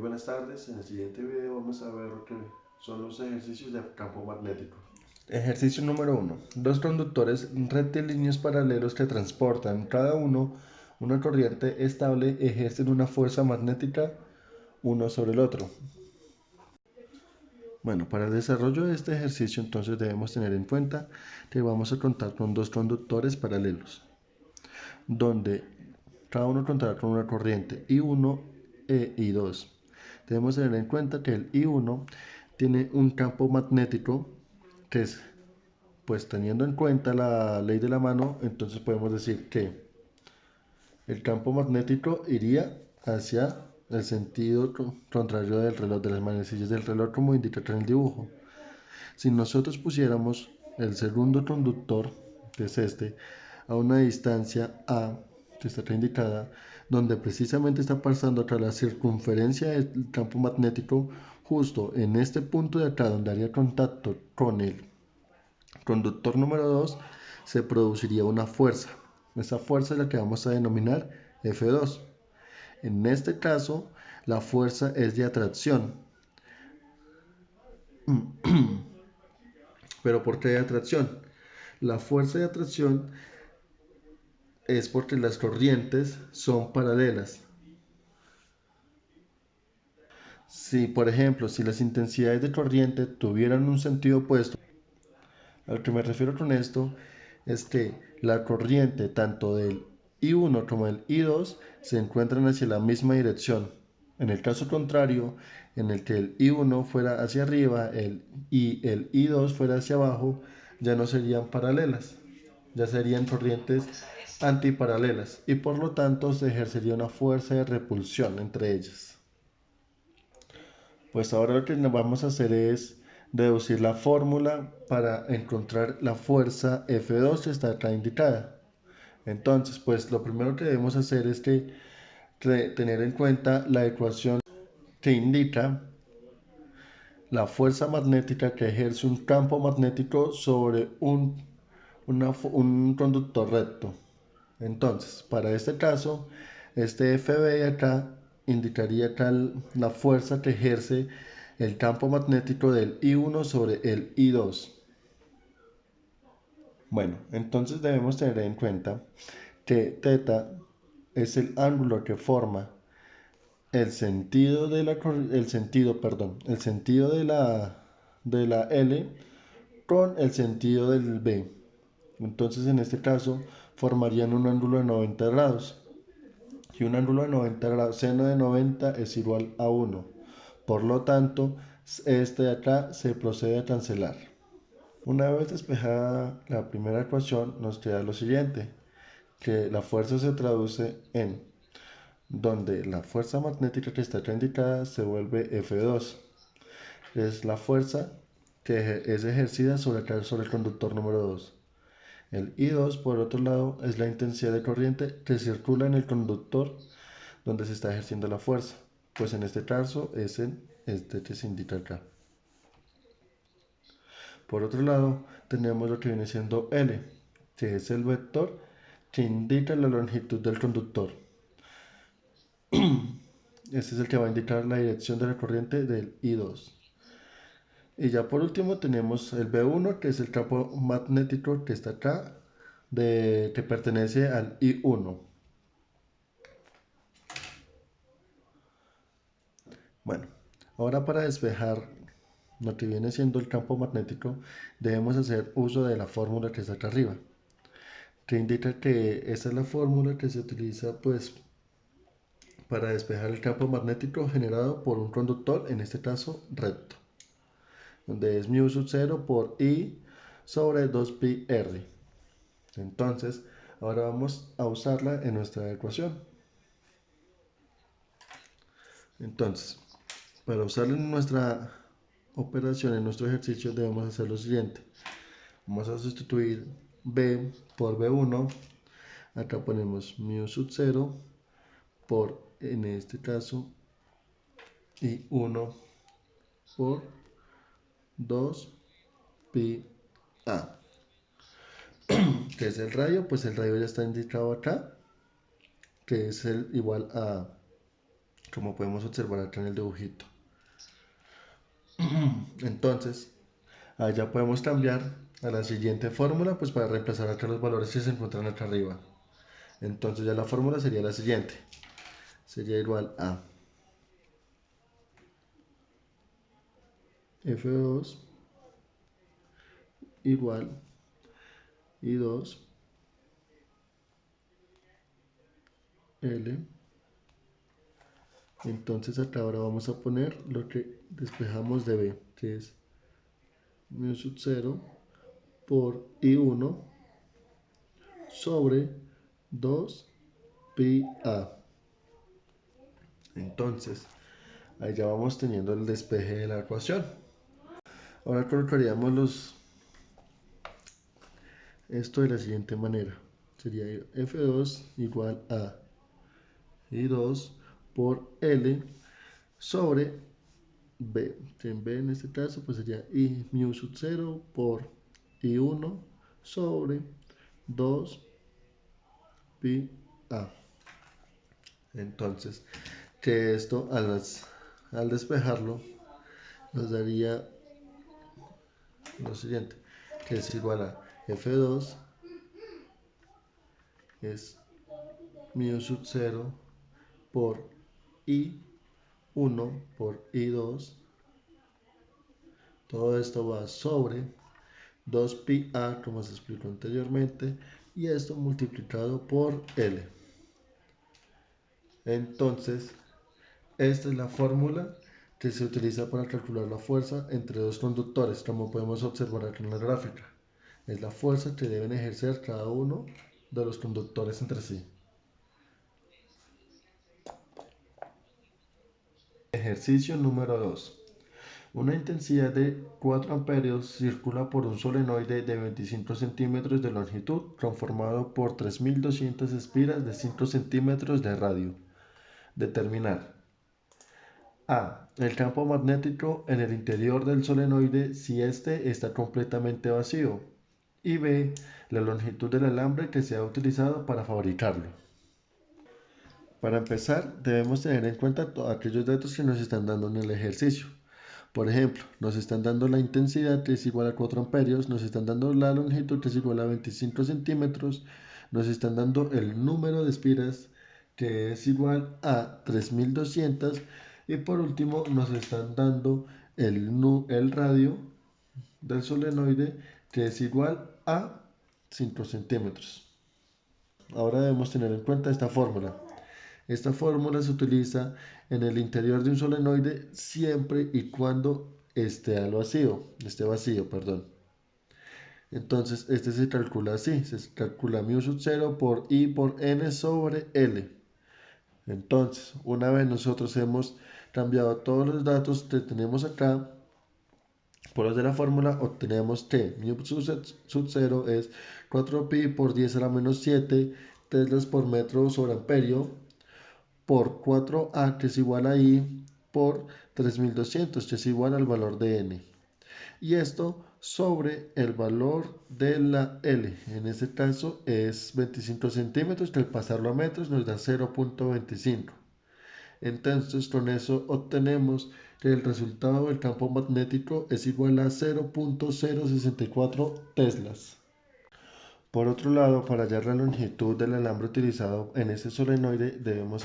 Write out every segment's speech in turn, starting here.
buenas tardes. En el siguiente video vamos a ver lo que son los ejercicios de campo magnético. Ejercicio número 1. Dos conductores rectilíneos paralelos que transportan cada uno una corriente estable ejercen una fuerza magnética uno sobre el otro. Bueno, para el desarrollo de este ejercicio entonces debemos tener en cuenta que vamos a contar con dos conductores paralelos, donde cada uno contará con una corriente I1 e I2. Debemos tener en cuenta que el I1 tiene un campo magnético que es, pues teniendo en cuenta la ley de la mano, entonces podemos decir que el campo magnético iría hacia el sentido contrario del reloj, de las manecillas del reloj, como indica acá en el dibujo. Si nosotros pusiéramos el segundo conductor, que es este, a una distancia A, que está acá indicada, donde precisamente está pasando acá la circunferencia del campo magnético, justo en este punto de acá, donde haría contacto con el conductor número 2, se produciría una fuerza. Esa fuerza es la que vamos a denominar F2. En este caso, la fuerza es de atracción. ¿Pero por qué de atracción? La fuerza de atracción es porque las corrientes son paralelas. Si, por ejemplo, si las intensidades de corriente tuvieran un sentido opuesto, a lo que me refiero con esto es que la corriente tanto del I1 como del I2 se encuentran hacia la misma dirección. En el caso contrario, en el que el I1 fuera hacia arriba y el I2 fuera hacia abajo, ya no serían paralelas, ya serían corrientes antiparalelas y por lo tanto se ejercería una fuerza de repulsión entre ellas. Pues ahora lo que vamos a hacer es deducir la fórmula para encontrar la fuerza F2 que está acá indicada. Entonces, pues lo primero que debemos hacer es tener en cuenta la ecuación que indica la fuerza magnética que ejerce un campo magnético sobre un conductor recto. Entonces, para este caso, este FB acá indicaría acá la fuerza que ejerce el campo magnético del I1 sobre el I2. Bueno, entonces debemos tener en cuenta que θ es el ángulo que forma el sentido de el sentido de la L con el sentido del B. Entonces, en este caso, formarían un ángulo de 90 grados. Y un ángulo de 90 grados, seno de 90 es igual a 1. Por lo tanto, este de acá se procede a cancelar. Una vez despejada la primera ecuación, nos queda lo siguiente, que la fuerza se traduce en donde la fuerza magnética que está acá indicada se vuelve F2. Es la fuerza que es ejercida sobre el conductor número 2. El I2, por otro lado, es la intensidad de corriente que circula en el conductor donde se está ejerciendo la fuerza. Pues en este caso es este que se indica acá. Por otro lado, tenemos lo que viene siendo L, que es el vector que indica la longitud del conductor. Este es el que va a indicar la dirección de la corriente del I2. Y ya por último tenemos el B1, que es el campo magnético que está acá, que pertenece al I1. Bueno, ahora para despejar lo que viene siendo el campo magnético, debemos hacer uso de la fórmula que está acá arriba, que indica que esta es la fórmula que se utiliza pues para despejar el campo magnético generado por un conductor, en este caso recto, donde es mu sub 0 por I sobre 2pi r. Entonces, ahora vamos a usarla en nuestra ecuación. Entonces, para usarla en nuestra operación, en nuestro ejercicio, debemos hacer lo siguiente. Vamos a sustituir B por B1. Acá ponemos mu sub 0 por, en este caso, I1 por 2pi A. ¿Qué es el radio? Pues el radio ya está indicado acá, que es el igual a como podemos observar acá en el dibujito. Entonces, allá podemos cambiar a la siguiente fórmula, pues para reemplazar acá los valores que se encuentran acá arriba. Entonces ya la fórmula sería la siguiente. Sería igual a F2 igual I2 L. Entonces acá ahora vamos a poner lo que despejamos de B, que es mu sub 0 por I1 sobre 2 pi A. Entonces, ahí ya vamos teniendo el despeje de la ecuación. Ahora colocaríamos esto de la siguiente manera. Sería F2 igual a I2 por L sobre B. En B en este caso pues sería I mu sub 0 por I1 sobre 2 pi A. Entonces, que esto al despejarlo nos daría lo siguiente, que es igual a F2 es mu sub 0 por I1 por I2. Todo esto va sobre 2 pi A, como se explicó anteriormente, y esto multiplicado por L. Entonces, esta es la fórmula que se utiliza para calcular la fuerza entre dos conductores, como podemos observar aquí en la gráfica. Es la fuerza que deben ejercer cada uno de los conductores entre sí. Ejercicio número 2. Una intensidad de 4 amperios circula por un solenoide de 25 centímetros de longitud conformado por 3200 espiras de 5 centímetros de radio. Determinar A. El campo magnético en el interior del solenoide si éste está completamente vacío. Y B. La longitud del alambre que se ha utilizado para fabricarlo. Para empezar, debemos tener en cuenta todos aquellos datos que nos están dando en el ejercicio. Por ejemplo, nos están dando la intensidad que es igual a 4 amperios, nos están dando la longitud que es igual a 25 centímetros, nos están dando el número de espiras que es igual a 3200 y por último nos están dando el radio del solenoide que es igual a 5 centímetros. Ahora debemos tener en cuenta esta fórmula. Esta fórmula se utiliza en el interior de un solenoide siempre y cuando esté vacío. Entonces, este se calcula así, se calcula mu sub 0 por I por N sobre L. Entonces, una vez nosotros hemos cambiado todos los datos que tenemos acá por los de la fórmula, obtenemos que mu sub 0 es 4pi por 10 a la menos 7 teslas por metro sobre amperio por 4A, que es igual a I, por 3200, que es igual al valor de N. Y esto sobre el valor de la L. En este caso es 25 centímetros, que al pasarlo a metros nos da 0.25. Entonces con eso obtenemos que el resultado del campo magnético es igual a 0.064 teslas. Por otro lado, para hallar la longitud del alambre utilizado en este solenoide, debemos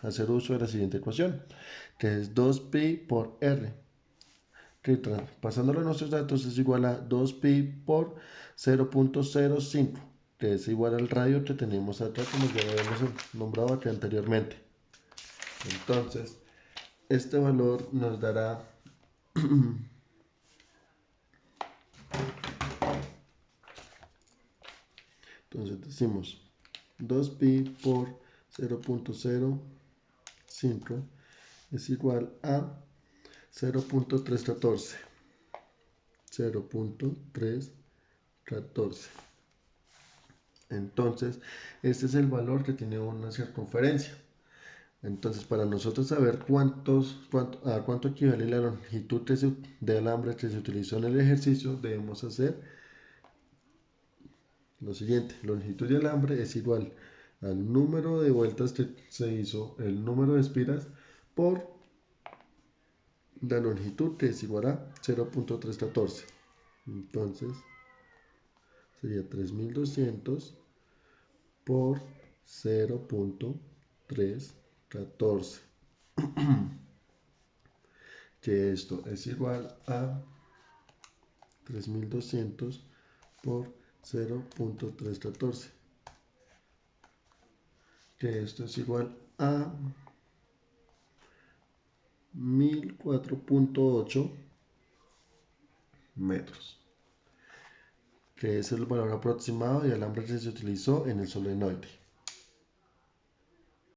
hacer uso de la siguiente ecuación, que es 2pi por r, que pasándolo a nuestros datos es igual a 2pi por 0.05, que es igual al radio que tenemos acá, como ya lo habíamos nombrado aquí anteriormente. Entonces, este valor nos dará entonces decimos 2pi por 0.05 es igual a 0.314. 0.314. Entonces, este es el valor que tiene una circunferencia. Entonces, para nosotros saber a cuánto equivale la longitud de alambre que se utilizó en el ejercicio, debemos hacer lo siguiente. Longitud de alambre es igual al número de vueltas que se hizo, el número de espiras, por la longitud, que es igual a 0.314. Entonces sería 3200 por 0.314, que esto es igual a 3200 por 0.314, que esto es igual a 1004.8 metros, que es el valor aproximado de alambre que se utilizó en el solenoide.